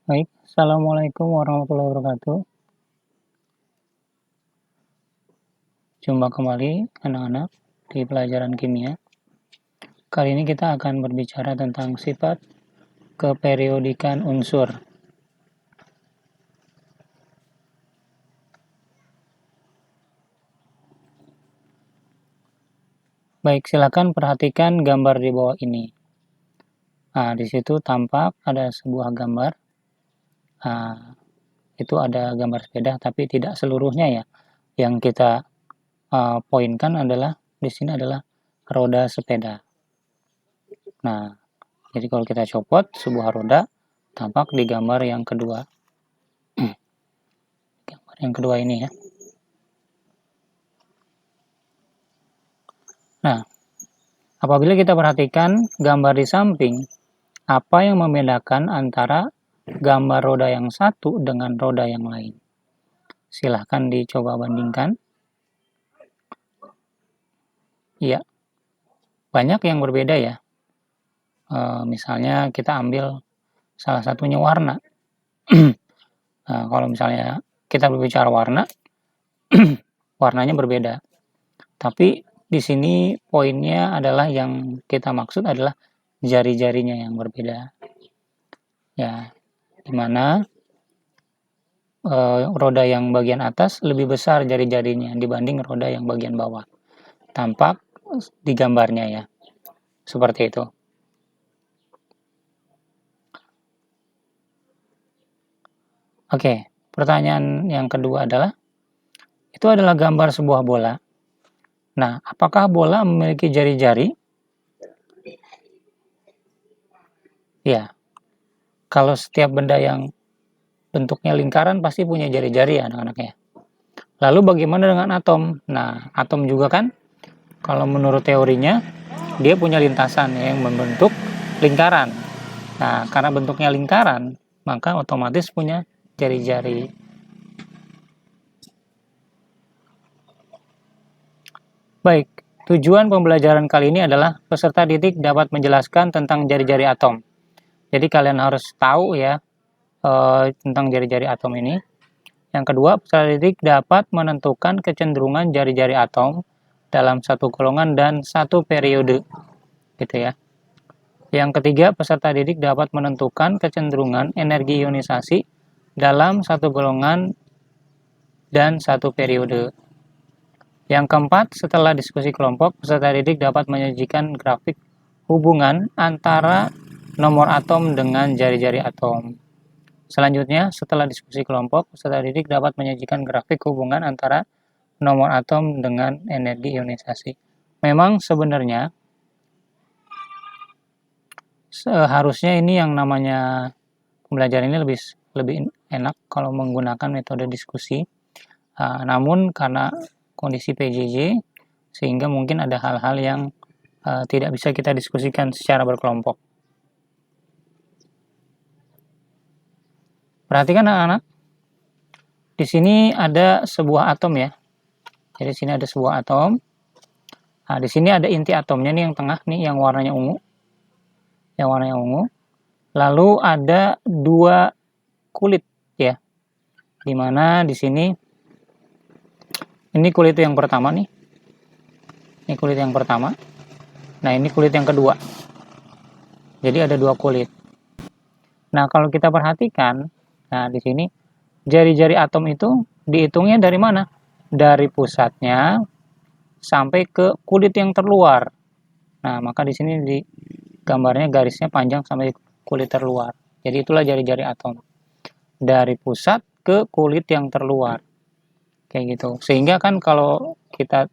Baik, Assalamualaikum warahmatullahi wabarakatuh. Jumpa kembali anak-anak di pelajaran kimia. Kali ini kita akan berbicara tentang sifat keperiodikan unsur. Baik, silakan perhatikan gambar di bawah ini. Nah, di situ tampak ada sebuah gambar. Nah, itu ada gambar sepeda, tapi tidak seluruhnya ya. Yang kita poinkan adalah di sini adalah roda sepeda. Nah, jadi kalau kita copot sebuah roda, tampak di gambar yang kedua. Gambar yang kedua ini ya. Nah, apabila kita perhatikan gambar di samping, apa yang membedakan antara gambar roda yang satu dengan roda yang lain? Silahkan dicoba bandingkan. Iya, banyak yang berbeda ya. Misalnya kita ambil salah satunya warna. Nah, kalau misalnya kita berbicara warna, warnanya berbeda. Tapi di sini poinnya adalah yang kita maksud adalah jari-jarinya yang berbeda. Ya, dimana roda yang bagian atas lebih besar jari-jarinya dibanding roda yang bagian bawah. Tampak di gambarnya ya. Seperti itu. Oke, pertanyaan yang kedua adalah, itu adalah gambar sebuah bola. Nah, apakah bola memiliki jari-jari? Ya, kalau setiap benda yang bentuknya lingkaran pasti punya jari-jari ya anak-anak ya. Lalu bagaimana dengan atom? Nah, atom juga kan, kalau menurut teorinya, dia punya lintasan yang membentuk lingkaran. Nah, karena bentuknya lingkaran, maka otomatis punya jari-jari. Baik, tujuan pembelajaran kali ini adalah peserta didik dapat menjelaskan tentang jari-jari atom. Jadi kalian harus tahu ya tentang jari-jari atom ini. Yang kedua, peserta didik dapat menentukan kecenderungan jari-jari atom dalam satu golongan dan satu periode. Gitu ya. Yang ketiga, peserta didik dapat menentukan kecenderungan energi ionisasi dalam satu golongan dan satu periode. Yang keempat, setelah diskusi kelompok, peserta didik dapat menyajikan grafik hubungan antara nomor atom dengan jari-jari atom. Selanjutnya, setelah diskusi kelompok, peserta didik dapat menyajikan grafik hubungan antara nomor atom dengan energi ionisasi. Memang sebenarnya seharusnya ini yang namanya pembelajaran ini lebih enak kalau menggunakan metode diskusi. Namun karena kondisi PJJ sehingga mungkin ada hal-hal yang tidak bisa kita diskusikan secara berkelompok. Perhatikan anak-anak. Di sini ada sebuah atom ya. Jadi di sini ada sebuah atom. Nah, di sini ada inti atomnya nih yang tengah nih yang warnanya ungu. Yang warnanya ungu. Lalu ada dua kulit ya. Dimana di sini ini kulit yang pertama nih. Ini kulit yang pertama. Nah, ini kulit yang kedua. Jadi ada dua kulit. Nah, kalau kita perhatikan, nah di sini jari-jari atom itu dihitungnya dari mana? Dari pusatnya sampai ke kulit yang terluar. Nah, maka di sini di gambarnya garisnya panjang sampai kulit terluar. Jadi itulah jari-jari atom. Dari pusat ke kulit yang terluar. Kayak gitu. Sehingga kan kalau kita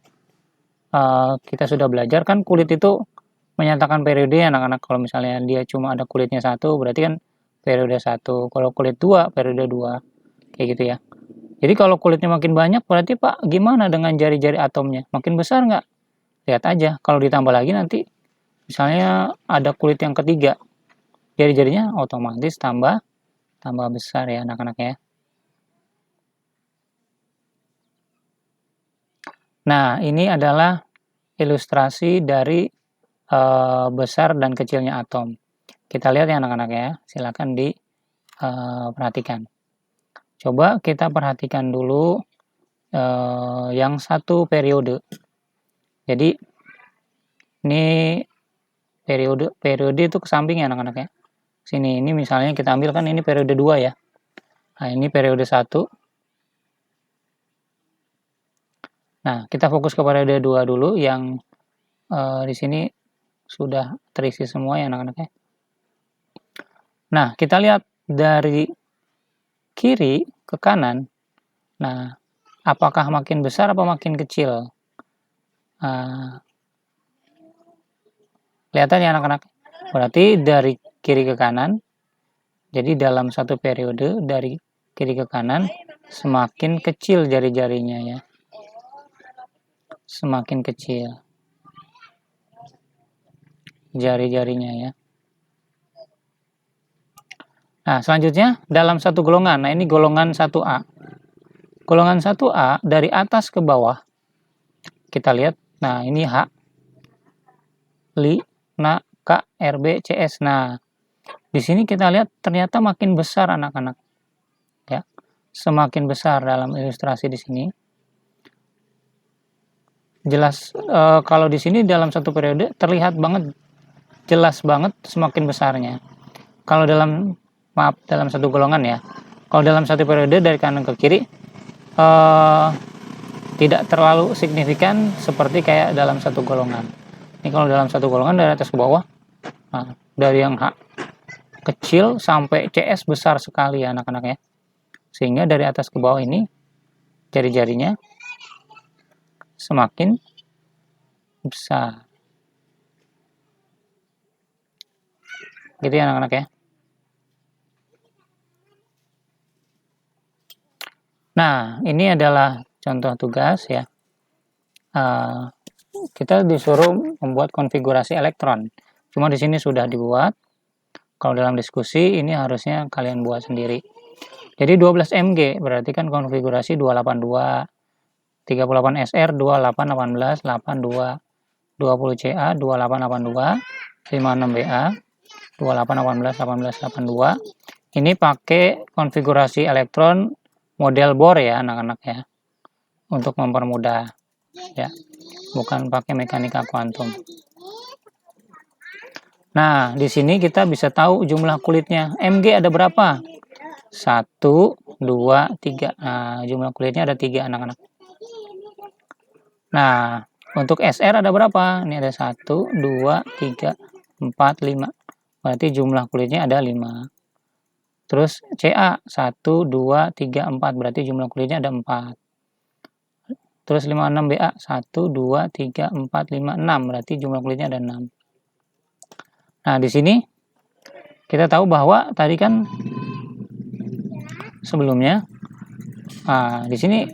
sudah belajar kan kulit itu menyatakan periode anak-anak. Kalau misalnya dia cuma ada kulitnya satu, berarti kan periode 1. Kalau kulit 2, periode 2. Kayak gitu ya. Jadi kalau kulitnya makin banyak, berarti Pak gimana dengan jari-jari atomnya? Makin besar nggak? Lihat aja. Kalau ditambah lagi nanti, misalnya ada kulit yang ketiga, jari-jarinya otomatis tambah besar ya anak-anak ya. Nah, ini adalah ilustrasi dari besar dan kecilnya atom. Kita lihat ya anak-anak ya. Silakan perhatikan. Coba kita perhatikan dulu yang satu periode. Jadi ini periode itu ke samping ya anak-anak ya. Sini, ini misalnya kita ambil kan ini periode 2 ya. Nah, ini periode 1. Nah, kita fokus ke periode 2 dulu yang di sini sudah terisi semua ya anak-anak ya. Nah, kita lihat dari kiri ke kanan. Nah, apakah makin besar atau makin kecil? Kelihatan ya anak-anak. Berarti dari kiri ke kanan. Jadi dalam satu periode dari kiri ke kanan semakin kecil jari-jarinya ya. Semakin kecil jari-jarinya ya. Nah, selanjutnya dalam satu golongan. Nah, ini golongan 1A. Golongan 1A dari atas ke bawah. Kita lihat. Nah, ini H, Li, Na, K, RB, CS. Nah, di sini kita lihat ternyata makin besar anak-anak. Ya. Semakin besar dalam ilustrasi di sini. Jelas kalau di sini dalam satu periode terlihat banget, jelas banget semakin besarnya. Kalau dalam satu golongan ya. Kalau dalam satu periode dari kanan ke kiri tidak terlalu signifikan seperti kayak dalam satu golongan. Ini kalau dalam satu golongan dari atas ke bawah, nah, dari yang H kecil sampai CS besar sekali ya anak-anak ya. Sehingga dari atas ke bawah ini jari-jarinya semakin besar. Gitu ya anak-anak ya. Nah, ini adalah contoh tugas ya. Kita disuruh membuat konfigurasi elektron. Cuma di sini sudah dibuat. Kalau dalam diskusi ini harusnya kalian buat sendiri. Jadi 12 mg berarti kan konfigurasi 282, 38 SR, 2818, 82, 20 CA, 2882, 56 BA, 2818, 1882. Ini pakai konfigurasi elektron model Bohr ya anak-anak ya. Untuk mempermudah ya. Bukan pakai mekanika kuantum. Nah, di sini kita bisa tahu jumlah kulitnya. Mg ada berapa? 1, 2, 3. Nah, jumlah kulitnya ada 3 anak-anak. Nah, untuk SR ada berapa? Ini ada 1, 2, 3, 4, 5. Berarti jumlah kulitnya ada 5. Terus CA 1, 2, 3, 4. Berarti jumlah kulitnya ada 4. Terus 56 BA 1, 2, 3, 4, 5, 6. Berarti jumlah kulitnya ada 6. Nah, di sini kita tahu bahwa tadi kan sebelumnya di sini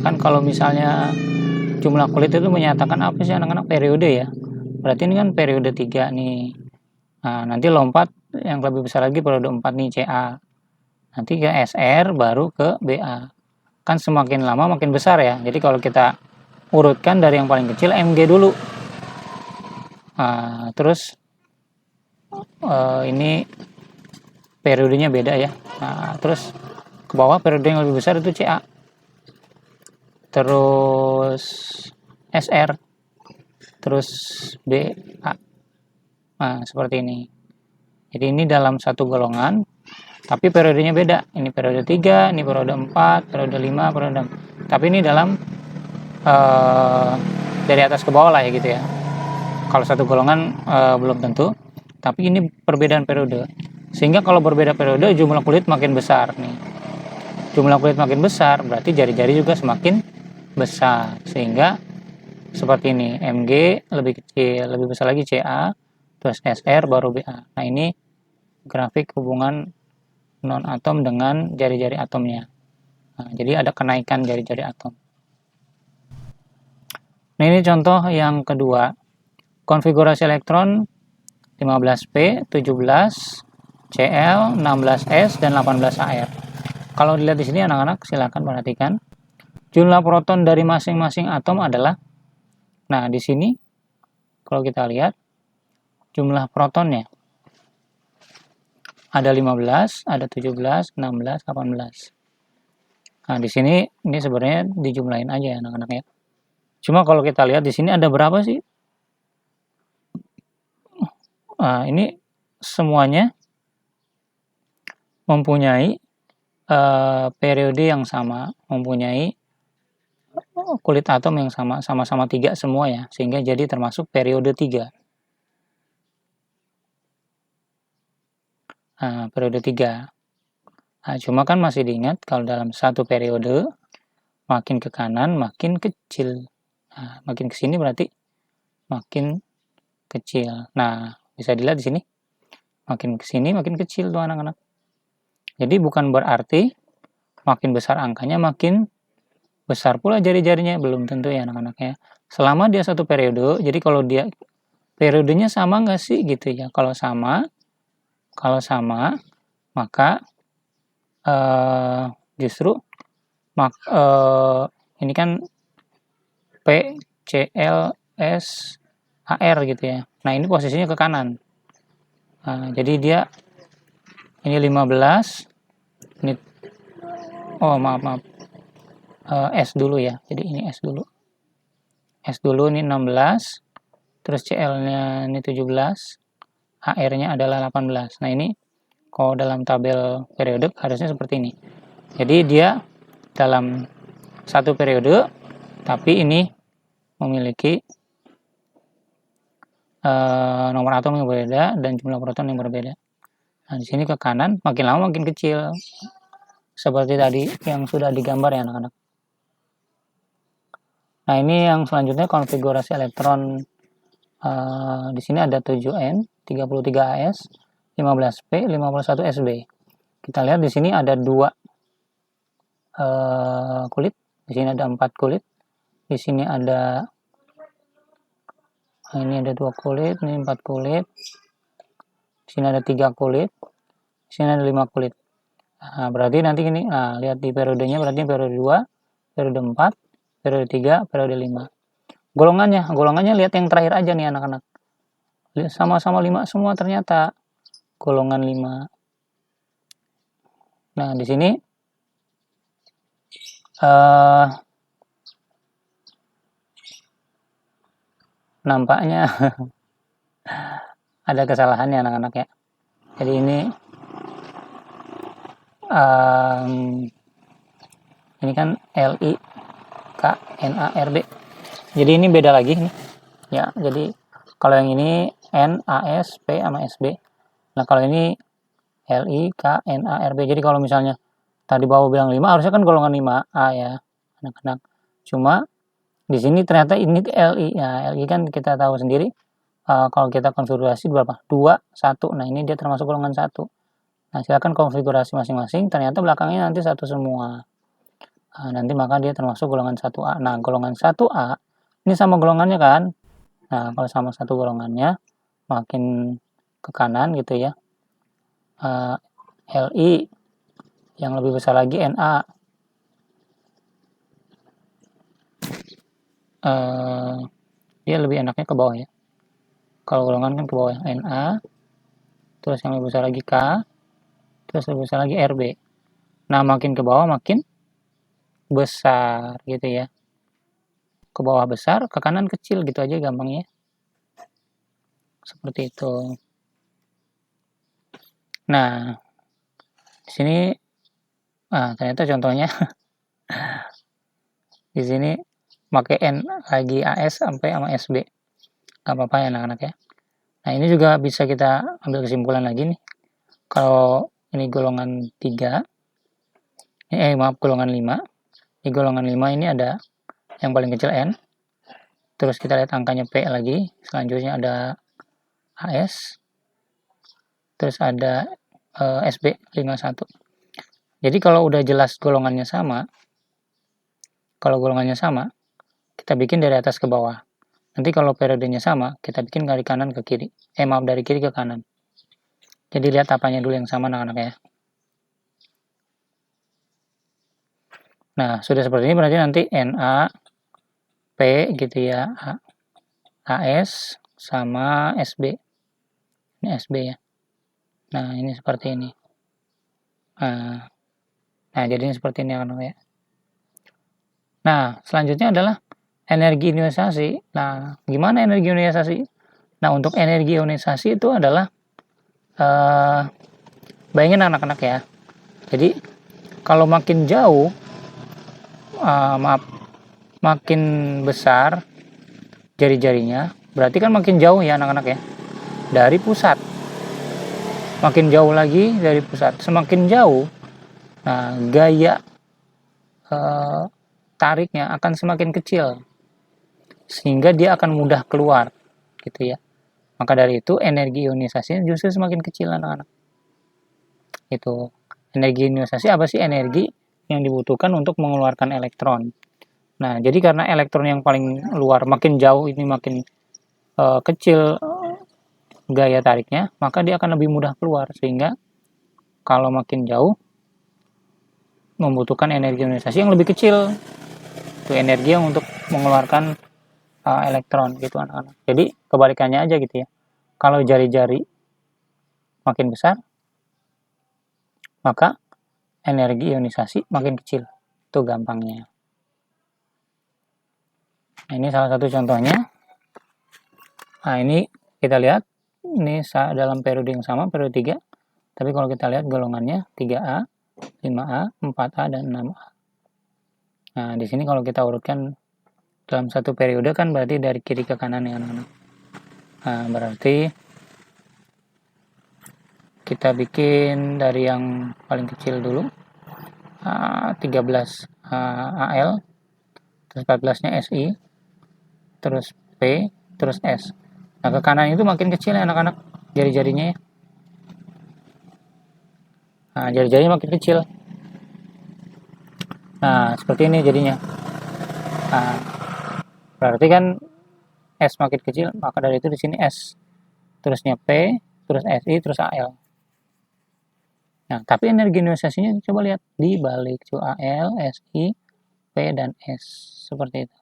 kan kalau misalnya jumlah kulit itu menyatakan apa sih anak-anak? Periode ya. Berarti ini kan periode 3 nih. Nah, nanti lompat yang lebih besar lagi periode 4 nih CA. Nanti ke SR baru ke BA. Kan semakin lama makin besar ya. Jadi kalau kita urutkan dari yang paling kecil MG dulu. Terus ini periodenya beda ya. Nah, terus ke bawah periode yang lebih besar itu CA. Terus SR. Terus BA. Nah, seperti ini. Jadi ini dalam satu golongan. Tapi periodenya beda. Ini periode 3, ini periode 4, periode 5, periode 6. Tapi ini dalam dari atas ke bawah lah ya gitu ya. Kalau satu golongan belum tentu. Tapi ini perbedaan periode. Sehingga kalau berbeda periode jumlah kulit makin besar nih. Jumlah kulit makin besar berarti jari-jari juga semakin besar. Sehingga seperti ini. Mg lebih kecil, lebih besar lagi CA. Terus SR baru BA. Nah ini grafik hubungan non-atom dengan jari-jari atomnya. Nah, jadi ada kenaikan jari-jari atom. Nah ini contoh yang kedua. Konfigurasi elektron 15P, 17, Cl, 16S, dan 18AR. Kalau dilihat di sini anak-anak silakan perhatikan. Jumlah proton dari masing-masing atom adalah, nah di sini kalau kita lihat jumlah protonnya. ada 15, ada 17, 16, 18. Nah, di sini ini sebenarnya dijumlahin aja ya anak-anak ya. Cuma kalau kita lihat di sini ada berapa sih? Nah, ini semuanya mempunyai periode yang sama, mempunyai kulit atom yang sama, sama-sama 3 semua ya, sehingga jadi termasuk periode 3. Nah, periode 3. Nah, cuma kan masih diingat kalau dalam satu periode makin ke kanan makin kecil. Nah, makin ke sini berarti makin kecil. Nah, bisa dilihat di sini. Makin ke sini makin kecil tuh anak-anak. Jadi bukan berarti makin besar angkanya makin besar pula jari-jarinya, belum tentu ya anak-anak ya. Selama dia satu periode, jadi kalau dia periodenya sama nggak sih gitu ya. Kalau sama maka justru ini kan P, C, L, S, AR gitu ya. Nah, ini posisinya ke kanan. Nah, jadi dia ini 15, ini maaf. S dulu ya. Jadi ini S dulu. S dulu ini 16, terus CL-nya ini 17, AR-nya adalah 18. Nah, ini kalau dalam tabel periode harusnya seperti ini. Jadi dia dalam satu periode, tapi ini memiliki nomor atom yang berbeda dan jumlah proton yang berbeda. Nah, di sini ke kanan makin lama makin kecil. Seperti tadi yang sudah digambar ya anak-anak. Nah, ini yang selanjutnya konfigurasi elektron. Di sini ada 7N, 33AS, 15P, 51SB. Kita lihat di sini ada 2 kulit, di sini ada 4 kulit, di sini ada ini ada 2 kulit, ini 4 kulit, di sini ada 3 kulit, di sini ada 5 kulit. Nah, berarti nanti ini, lihat di periodenya, berarti periode 2, periode 4, periode 3, periode 5. Golongannya lihat yang terakhir aja nih anak-anak. Sama-sama 5 semua ternyata. Golongan 5. Nah, di sini nampaknya ada kesalahannya anak-anak ya. Jadi ini ini kan LI K NARB. Jadi ini beda lagi nih. Ya, jadi kalau yang ini NAS P sama SB. Nah, kalau ini LI K NARB. Jadi kalau misalnya tadi bawah bilang 5, harusnya kan golongan 5A ya, anak-anak. Cuma di sini ternyata ini LI. Ya, LI kan kita tahu sendiri kalau kita konfigurasi berapa? 2, 1. Nah, ini dia termasuk golongan 1. Nah, silakan konfigurasi masing-masing, ternyata belakangnya nanti 1 semua. Nah, nanti maka dia termasuk golongan 1A. Nah, golongan 1A ini sama golongannya kan? Nah, kalau sama satu golongannya makin ke kanan gitu ya. LI yang lebih besar lagi NA. Dia lebih enaknya ke bawah ya. Kalau golongan kan ke bawah ya. NA, terus yang lebih besar lagi K, terus lebih besar lagi RB. Nah, makin ke bawah makin besar gitu ya. Ke bawah besar, ke kanan kecil gitu aja gampangnya. Seperti itu. Nah, di sini ternyata contohnya di sini pakai N lagi AS sampai sama SB. Gak apa-apa ya anak-anak ya. Nah, ini juga bisa kita ambil kesimpulan lagi nih. Kalau ini golongan 3, golongan 5. Di golongan 5 ini ada yang paling kecil N. Terus kita lihat angkanya P lagi. Selanjutnya ada AS. Terus ada SB 51. Jadi kalau udah jelas golongannya sama, kalau golongannya sama, kita bikin dari atas ke bawah. Nanti kalau periodenya sama, kita bikin dari kanan ke kiri. Dari kiri ke kanan. Jadi lihat apanya dulu yang sama anak-anak ya. Nah, sudah seperti ini berarti nanti NA, P gitu ya, AS sama SB. Ini SB ya. Nah, ini seperti ini. Nah, jadinya seperti ini anak-anak ya. Nah, selanjutnya adalah energi ionisasi. Nah, gimana energi ionisasi? Nah, untuk energi ionisasi itu adalah bayangin anak-anak ya. Jadi, kalau makin jauh, makin besar jari-jarinya, berarti kan makin jauh ya anak-anak ya, dari pusat. Makin jauh lagi dari pusat, semakin jauh, nah gaya tariknya akan semakin kecil, sehingga dia akan mudah keluar, gitu ya. Maka dari itu energi ionisasinya justru semakin kecil anak-anak. Itu energi ionisasi apa sih? Energi yang dibutuhkan untuk mengeluarkan elektron. Nah, jadi karena elektron yang paling luar makin jauh ini makin kecil gaya tariknya, maka dia akan lebih mudah keluar, sehingga kalau makin jauh membutuhkan energi ionisasi yang lebih kecil. Itu energi yang untuk mengeluarkan elektron gitu anak-anak. Jadi kebalikannya aja gitu ya. Kalau jari-jari makin besar, maka energi ionisasi makin kecil. Itu gampangnya. Nah, ini salah satu contohnya. Nah, ini kita lihat, ini dalam periode yang sama, periode 3. Tapi kalau kita lihat golongannya 3A, 5A, 4A, dan 6A. Nah, di sini kalau kita urutkan dalam satu periode kan berarti dari kiri ke kanan ya anak-anak. Nah, berarti kita bikin dari yang paling kecil dulu, 13 AL, terus 14-nya SI, terus P, terus S. Nah, ke kanan itu makin kecil ya anak-anak, jari-jarinya ya. Nah, jari-jarinya makin kecil. Nah, seperti ini jadinya. Nah, berarti kan S makin kecil, maka dari itu di sini S, terusnya P, terus SI, terus AL. Nah, tapi energi ionisasinya coba lihat di balik AL, SI, P, dan S. Seperti itu.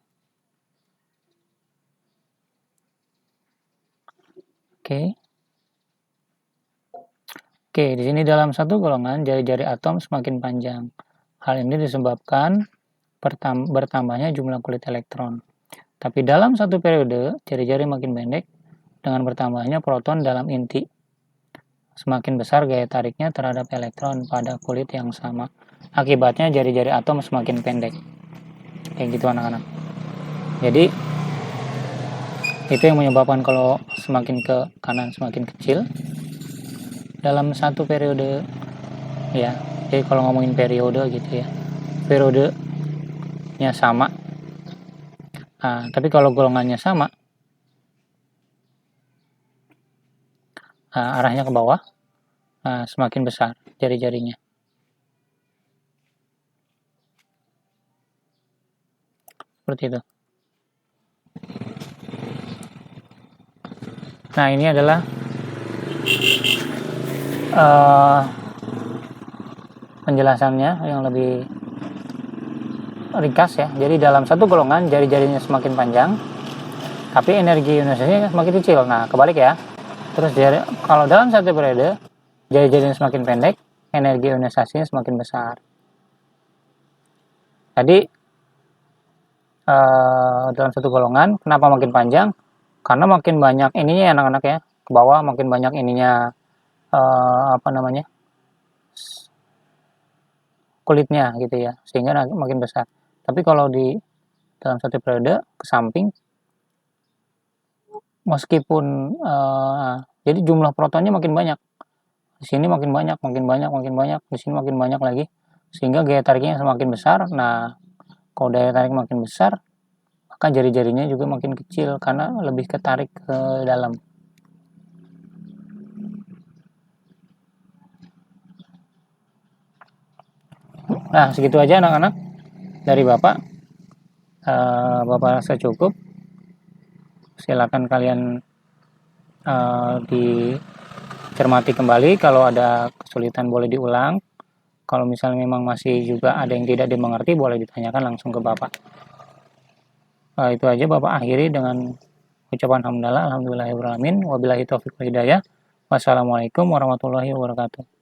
Oke, di sini dalam satu golongan jari-jari atom semakin panjang. Hal ini disebabkan bertambahnya jumlah kulit elektron. Tapi dalam satu periode, jari-jari makin pendek dengan bertambahnya proton dalam inti. Semakin besar gaya tariknya terhadap elektron pada kulit yang sama. Akibatnya jari-jari atom semakin pendek. Kayak gitu anak-anak. Jadi, itu yang menyebabkan kalau semakin ke kanan semakin kecil dalam satu periode ya. Jadi kalau ngomongin periode gitu ya, periodenya sama. Nah, tapi kalau golongannya sama, arahnya ke bawah, semakin besar jari-jarinya. Seperti itu. Nah, ini adalah penjelasannya yang lebih ringkas ya. Jadi dalam satu golongan jari-jarinya semakin panjang, tapi energi ionisasinya semakin kecil. Nah, kebalik ya. Terus kalau dalam satu periode jari-jarinya semakin pendek, energi ionisasinya semakin besar. Jadi dalam satu golongan kenapa makin panjang? Karena makin banyak ininya ya anak-anak ya, ke bawah makin banyak ininya kulitnya gitu ya, sehingga makin besar. Tapi kalau di dalam satu periode ke samping, meskipun jadi jumlah protonnya makin banyak, di sini makin banyak, di sini makin banyak lagi, sehingga gaya tariknya semakin besar. Nah, kalau daya tarik makin besar, maka jari-jarinya juga makin kecil karena lebih ketarik ke dalam. Nah, segitu aja anak-anak dari Bapak. Bapak rasa cukup. Silakan kalian dicermati kembali. Kalau ada kesulitan boleh diulang. Kalau misalnya memang masih juga ada yang tidak dimengerti, boleh ditanyakan langsung ke Bapak. Itu aja Bapak akhiri dengan ucapan hamdalah, alhamdulillahirrahmanirrahim, wabillahi taufiq wal hidayah. Wassalamualaikum warahmatullahi wabarakatuh.